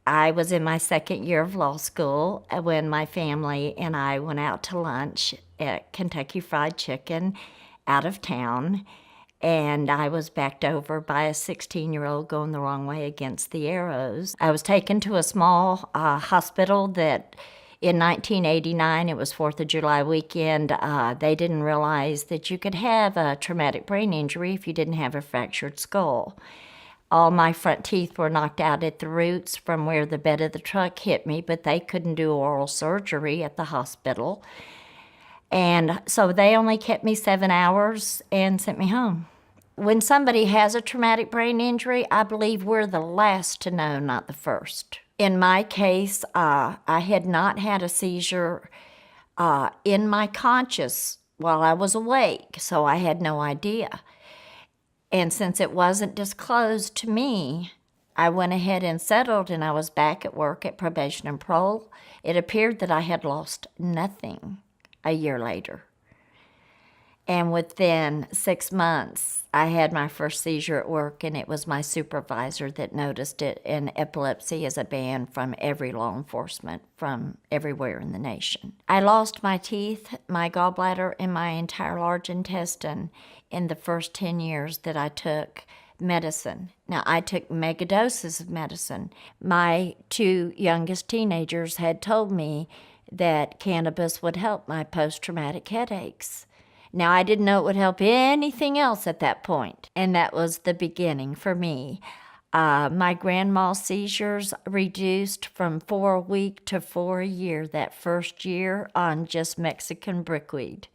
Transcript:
I was in my second year of law school when my family and I went out to lunch at Kentucky Fried Chicken out of town, and I was backed over by a 16-year-old going the wrong way against the arrows. I was taken to a small hospital that in 1989, it was 4th of July weekend, they didn't realize that you could have a traumatic brain injury if you didn't have a fractured skull. All my front teeth were knocked out at the roots from where the bed of the truck hit me, but they couldn't do oral surgery at the hospital. And so they only kept me 7 hours and sent me home. When somebody has a traumatic brain injury, I believe we're the last to know, not the first. In my case, I had not had a seizure in my conscious while I was awake, so I had no idea. And since it wasn't disclosed to me, I went ahead and settled, and I was back at work at probation and parole. It appeared that I had lost nothing a year later. And within 6 months, I had my first seizure at work, and it was my supervisor that noticed it. And epilepsy is a ban from every law enforcement from everywhere in the nation. I lost my teeth, my gallbladder, and my entire large intestine in the first 10 years that I took medicine. Now, I took megadoses of medicine. My 2 youngest teenagers had told me that cannabis would help my post-traumatic headaches. Now, I didn't know it would help anything else at that point, and that was the beginning for me. My grand mal seizures reduced from 4 a week to 4 a year that first year on just Mexican brickweed.